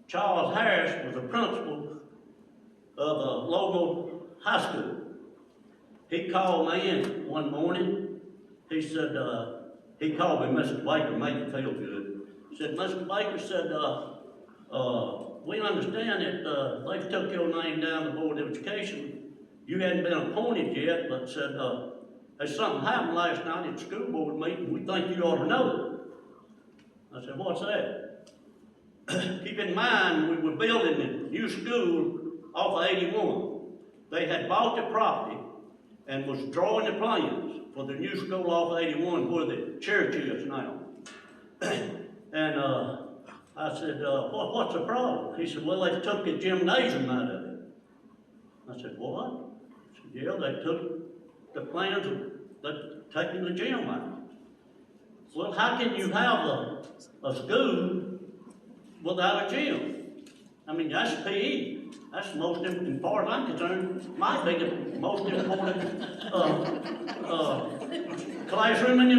Charles Harris was the principal of Loganville High School. He called me in one morning. He said, he called me Mr. Baker, made me feel good. He said, Mr. Baker said, we understand that they've took your name down to the Board of Education. You hadn't been appointed yet, but said, there's something happened last night at the school board meeting. We think you ought to know it. I said, what's that? Keep in mind, we were building a new school off of 81. They had bought the property and was drawing the plans for the new school off of 81 where the church is now. And I said, what's the problem? He said, well, they took the gymnasium out of it. I said, what? He said, yeah, they took the plans of taking the gym out. Well, how can you have a school without a gym? I mean, that's PE. That's the most important, as far as I'm concerned, might be the most important classroom in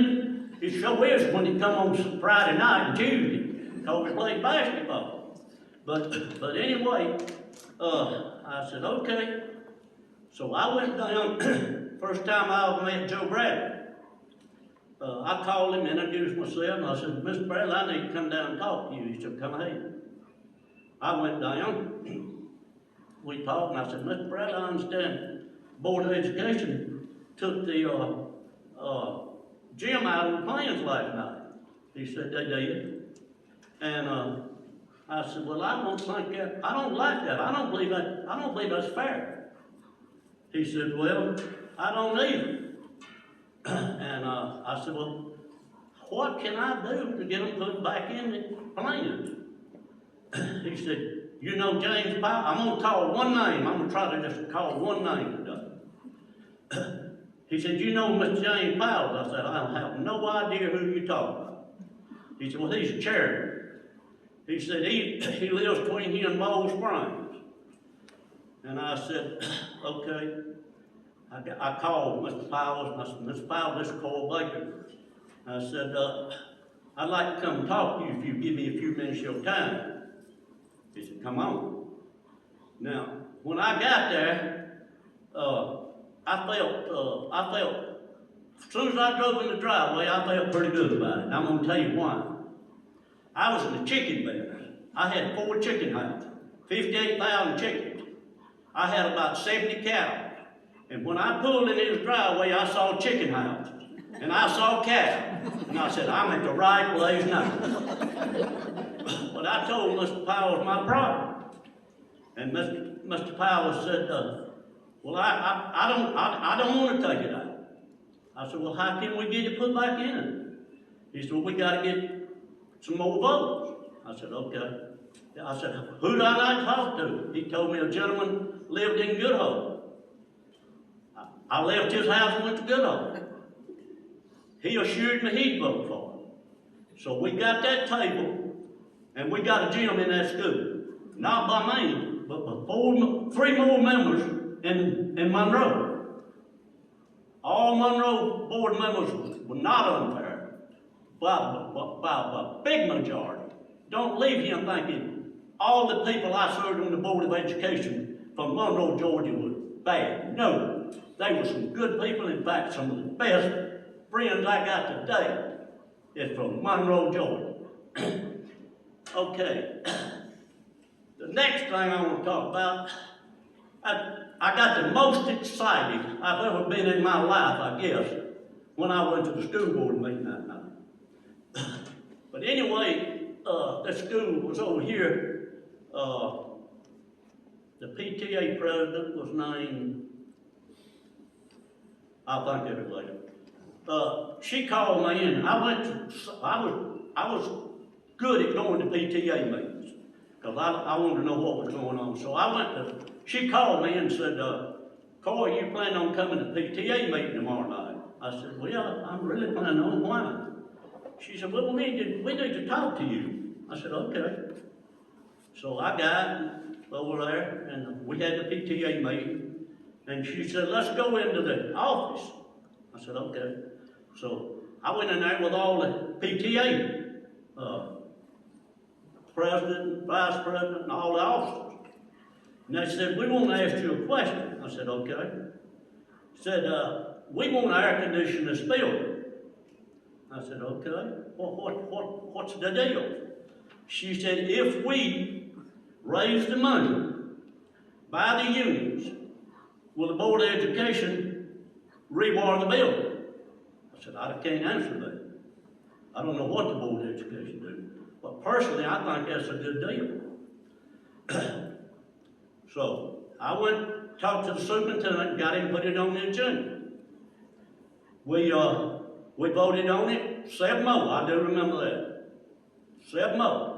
it sure is when you come on Friday night and Tuesday, because we played basketball. But anyway, I said, okay. So I went down, first time I ever met Joe Bradley. I called him, introduced myself, and I said, Mr. Bradley, I need to come down and talk to you. He said, come ahead. I went down, we talked, and I said, Mr. Bradley, I understand Board of Education took the gym out of the plans last night. He said they did. And I said, well, I don't think that, I don't like that. I don't believe that's fair. He said, well, I don't either. And I said, well, what can I do to get them put back in the plans? He said, you know James Powell? I'm going to call one name. I'm going to try to just call one name today. He said, you know Mr. James Powell? I said, I have no idea who you're talking about. He said, well, he's a chairman. He said, he lives between here and Bowl Springs. And I said, okay. I called Mr. Powell, and I said, Mr. Powell, this is Cole Baker. I said, I'd like to come talk to you if you give me a few minutes of your time. He said, come on. Now, when I got there, I felt, as soon as I drove in the driveway, I felt pretty good about it. And I'm going to tell you why. I was in the chicken business. I had 4 chicken houses, 58,000 chickens. I had about 70 cows. And when I pulled in his driveway, I saw chicken houses. And I saw cows. And I said, I'm at the right place now. But I told Mr. Powell my problem. And Mr. Powell said, well, I don't want to take it out. I said, well, how can we get it put back in? He said, well, we got to get some more votes. I said, okay. I said, who did I not talk to? He told me a gentleman lived in Goodhope. I left his house and went to Goodhope. He assured me he'd vote for it. So we got that table, and we got a gym in that school. Not by me, but by 3 more members in Monroe. All Monroe board members were not unfair, by a big majority. Don't leave here thinking all the people I served on the Board of Education from Monroe, Georgia was bad. No, they were some good people. In fact, some of the best friends I got today is from Monroe, Georgia. Okay. The next thing I want to talk about, I got the most excited I've ever been in my life, I guess, when I went to the school board meeting that night. But anyway, the school was over here. The PTA president was named, I'll think of it later. She called me in. I was good at going to PTA meetings because I wanted to know what was going on. So she called me and said, Corey, you planning on coming to PTA meeting tomorrow night? I said, well, I'm really planning on. Why? She said, well, we need to talk to you. I said, okay. So I got over there and we had the PTA meeting and she said, let's go into the office. I said, okay. So I went in there with all the PTA, president, vice president, and all the officers. And they said, we want to ask you a question. I said, okay. Said, we want to air condition this building. I said, okay. What's the deal? She said, if we raise the money by the unions, will the Board of Education rewire the building? I said, I can't answer that. I don't know what the Board of Education do. But personally, I think that's a good deal. So I went, talked to the superintendent, got him put it on the agenda. We voted on it, 7-0, I do remember that. 7-0.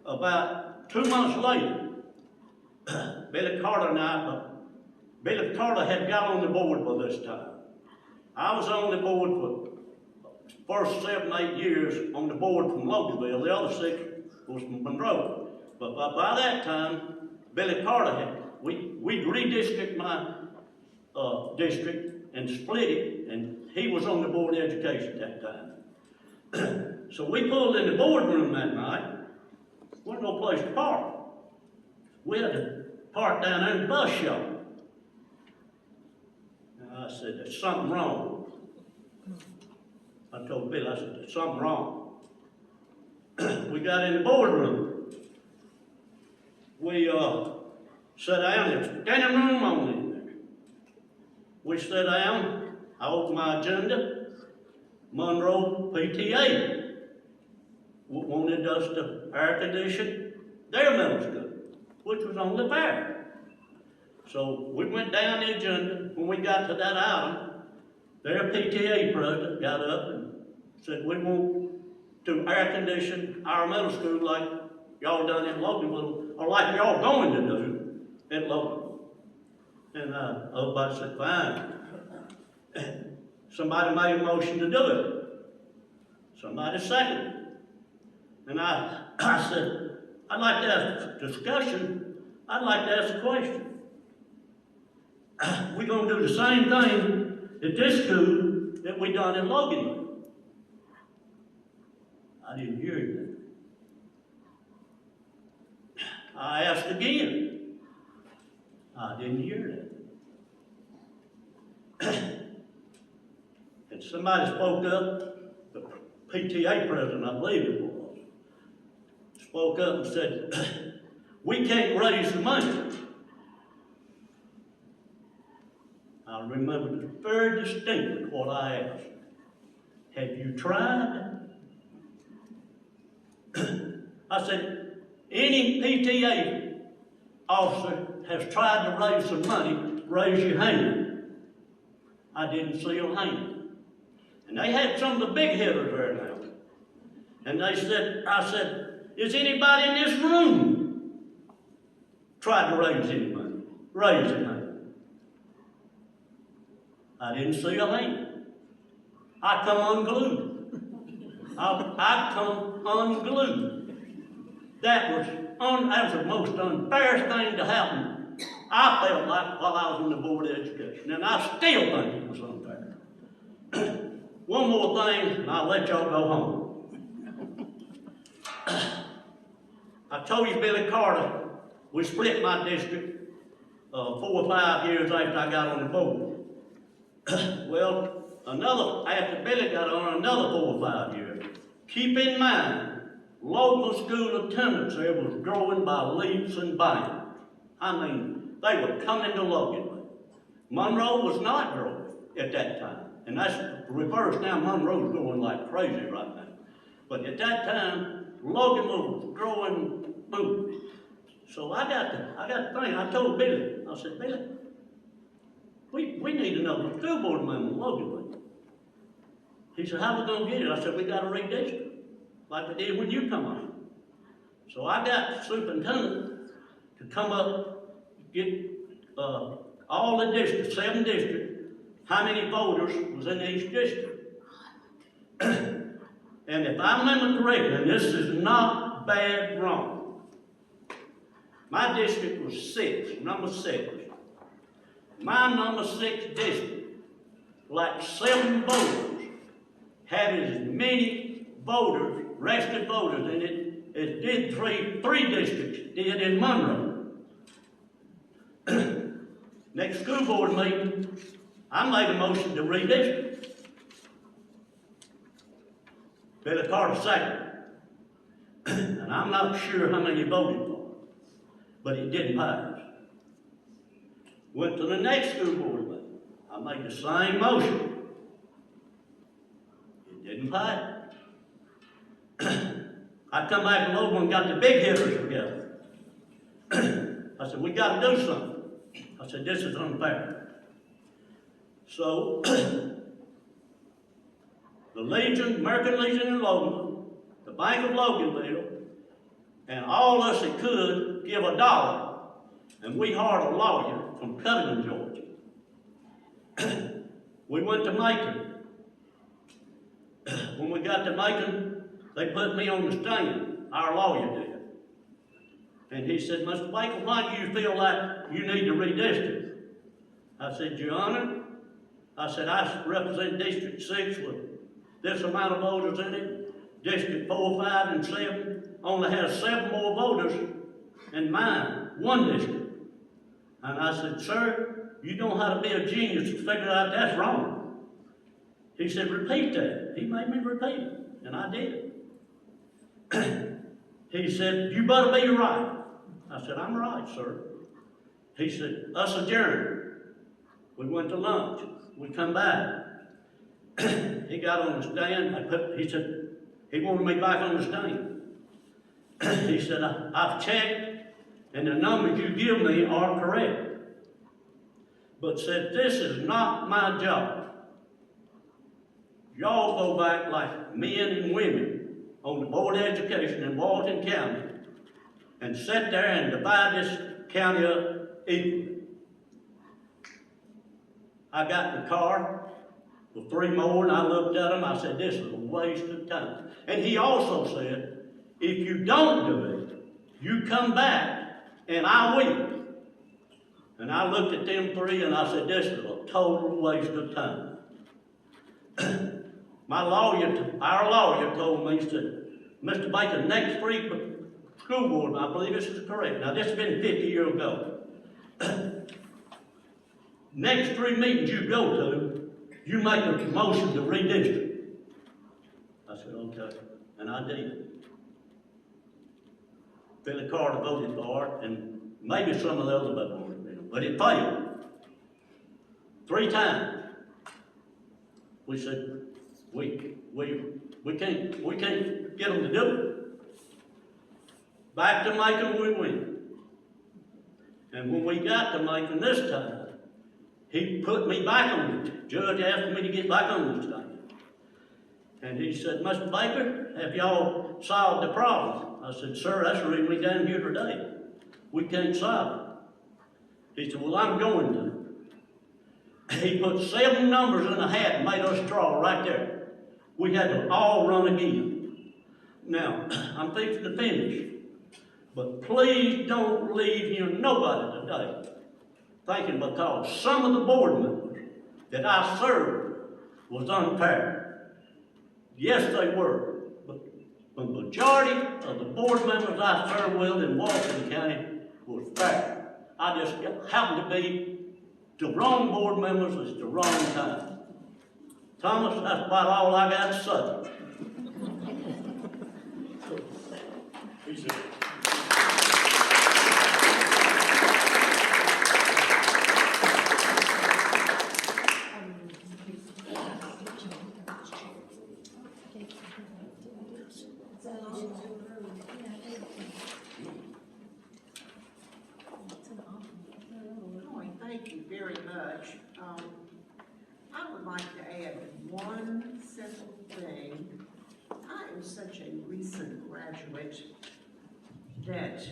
About 2 months later, Billy Carter had got on the board by this time. I was on the board for first 7, 8 years on the board from Loganville. The other 6 was from Monroe. But by that time, Billy Carter we redistricted my district and split it, and he was on the Board of Education at that time. So we pulled in the boardroom that night. Wasn't no place to park. We had to park down there in the bus shop. And I said, there's something wrong. I told Bill, I said, there's something wrong. We got in the boardroom. We sat down, there's a standing room on in there. We sat down, I opened my agenda. Monroe PTA wanted us to air condition their middle school, which was on the fair. So we went down the agenda. When we got to that item, their PTA president got up and said, we want to air condition our middle school like y'all done in Loganville, or like y'all going to do in Loganville. And everybody said, fine. Somebody made a motion to do it. Somebody seconded it. And I said, I'd like to ask a discussion. I'd like to ask a question. We're going to do the same thing at this school that we done in Loganville. I didn't hear that. I asked again. I didn't hear that. And somebody spoke up, the PTA president, I believe it was, spoke up and said, we can't raise the money. I remember very distinctly what I asked. Have you tried? I said, any PTA officer has tried to raise some money, raise your hand. I didn't see a hand. And they had some of the big hitters there now. And I said, is anybody in this room tried to raise any money? Raise your hand. I didn't see a hand. I come unglued. I come unglued. That was the most unfair thing to happen, I felt like, while I was on the Board of Education. And I still think it was unfair. One more thing, and I'll let y'all go home. I told you Billy Carter we split my district 4 or 5 years after I got on the board. Well, after Billy got on, another 4 or 5 years. Keep in mind, local school attendance there was growing by leaps and bounds. I mean, they were coming to Loganville. Monroe was not growing at that time. And that's reversed now. Monroe's growing like crazy right now. But at that time, Loganville was growing boom. So I got the thing. I told Billy, I said, Billy, we need another school board member in Loganville. He said, how we gonna get it? I said, we gotta redistrict, like we did when you come on. So I got the superintendent to come up, get all the districts, 7 districts, how many voters was in each district. And if I remember correctly, and this is not bad wrong, my district was 6, number 6. My number 6 district, like 7 voters, had as many voters, registered voters in it, as did three districts did in Monroe. Next school board meeting, I made a motion to redistrict. Billy Carter seconded. And I'm not sure how many voted for it, but it didn't pass. Went to the next school board meeting. I made the same motion. It didn't pass. I come back to Logan and got the big hitters together. I said, we got to do something. I said, this is unfair. So, the Legion, American Legion in Logan, the Bank of Loganville, and all of us that could give $1, and we hired a lawyer from Covington, Georgia. We went to Macon. When we got to Macon, they put me on the stand, our lawyer did. And he said, Mr. Baker, why do you feel like you need to redistrict? I said, Your Honor, I said, I represent District 6 with this amount of voters in it. District 4, 5, and 7 only has 7 more voters than mine, 1 district. And I said, sir, you know how to be a genius to figure out that's wrong. He said, repeat that. He made me repeat it, and I did. He said, you better be right. I said, I'm right, sir. He said, us adjourned. We went to lunch. We come back. He got on the stand. He said, he wanted me back on the stand. He said, I've checked, and the numbers you give me are correct. But said, this is not my job. Y'all go back like men and women on the Board of Education in Walton County and sit there and divide this county up equally. I got in the car with 3 more, and I looked at him. I said, this is a waste of time. And he also said, if you don't do it, you come back, and I will. And I looked at them 3, and I said, this is a total waste of time. Our lawyer told me, he said, Mr. Baker, next 3 school board, I believe this is correct. Now, this has been 50 years ago. Next 3 meetings you go to, you make a motion to redistrict. I said, okay, and I did. Billy Carter voted for it, and maybe some of the other voted for it, but it failed. 3 times. We said, we can't get them to do it. Back to Macon we went. And when we got to Macon this time, he put me back on it. The judge asked me to get back on this thing. And he said, Mr. Baker, have y'all solved the problem? I said, sir, that's the reason we're down here today. We can't solve it. He said, well, I'm going to. He put 7 numbers in a hat and made us draw right there. We had to all run again. Now, I'm fixing to finish. But please don't leave here, nobody today, thinking because some of the board members that I served was unfair. Yes, they were. But the majority of the board members I served with in Walton County was fair. I just happened to be the wrong board members at the wrong time. Thomas, that's about all I got to say. Appreciate it. Holly, thank you very much. I would like to add one simple thing. I am such a recent graduate that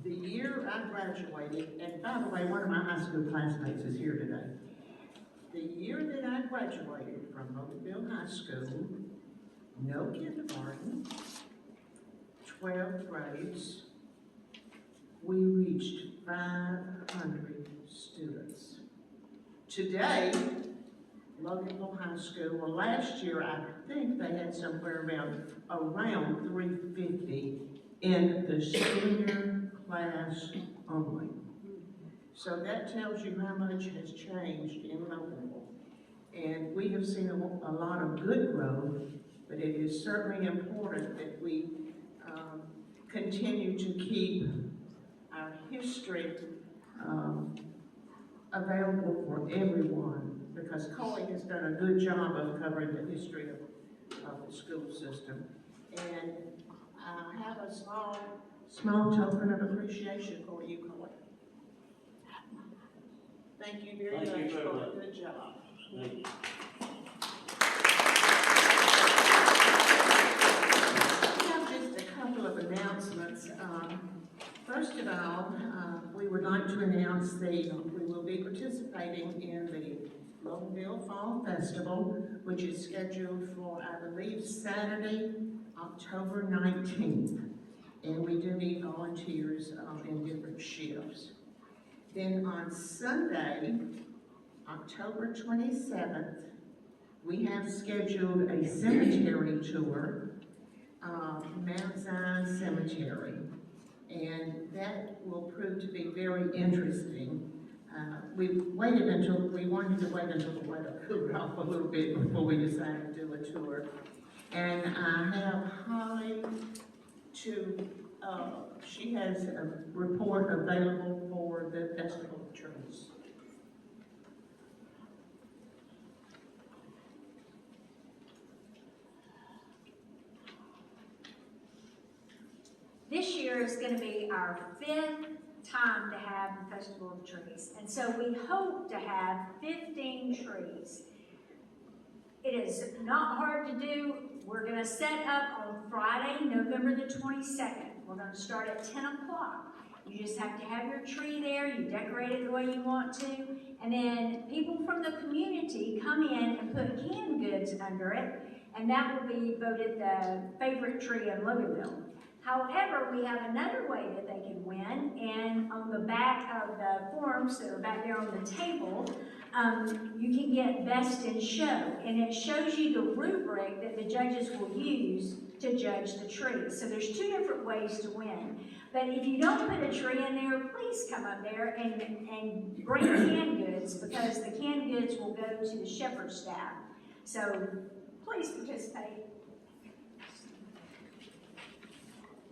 the year I graduated, and by the way, one of my high school classmates is here today. The year that I graduated from Loganville High School, no kindergarten, 12 grades, we reached 500 students. Today, Loganville High School, well, last year I think they had somewhere around 350 in the senior class only. So that tells you how much has changed in Loganville. And we have seen a lot of good growth, but it is certainly important that we continue to keep our history available for everyone, because Coley has done a good job of covering the history of the school system. And I have a small token of appreciation for you, Coley. Thank you very much for a good job. Thank you. I have just a couple of announcements. First of all, we would like to announce we will be participating in the Loganville Fall Festival, which is scheduled for, I believe, Saturday, October 19th. And we do need volunteers in different shifts. Then on Sunday, October 27th, we have scheduled a cemetery tour, Mount Zion Cemetery. And that will prove to be very interesting. We wanted to wait until the weather cooled off a little bit before we decided to do a tour. And I have Holly she has a report available for the Festival of Trees. This year is going to be our 5th time to have the Festival of Trees. And so we hope to have 15 trees. It is not hard to do. We're going to set up on Friday, November the 22nd. We're going to start at 10 o'clock. You just have to have your tree there. You decorate it the way you want to. And then people from the community come in and put canned goods under it. And that will be voted the favorite tree of Loganville. However, we have another way that they can win, and on the back of the forms that are back there on the table, you can get Best in Show, and it shows you the rubric that the judges will use to judge the tree. So there's 2 different ways to win. But if you don't put a tree in there, please come up there and bring canned goods, because the canned goods will go to the shepherd staff. So please participate.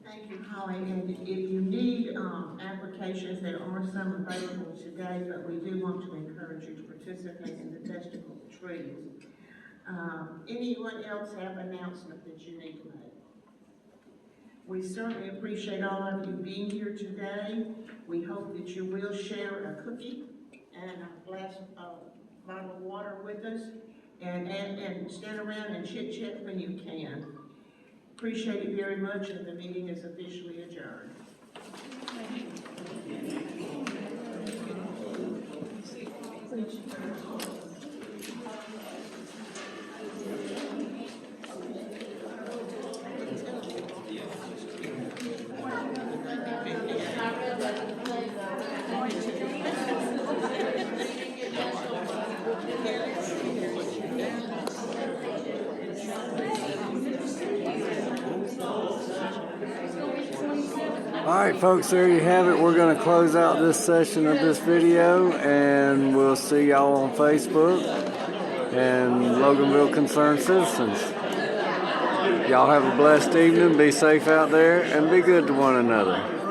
Thank you, Holly. And if you need applications, there are some available today, but we do want to encourage you to participate in the Festival of Trees. Anyone else have an announcement that you need to make? We certainly appreciate all of you being here today. We hope that you will share a cookie and a glass of bottle of water with us, and stand around and chit-chat when you can. Appreciate it very much, and the meeting is officially adjourned. It's going to be 27. All right, folks, there you have it. We're going to close out this session of this video, and we'll see y'all on Facebook and Loganville Concerned Citizens. Y'all have a blessed evening. Be safe out there and be good to one another.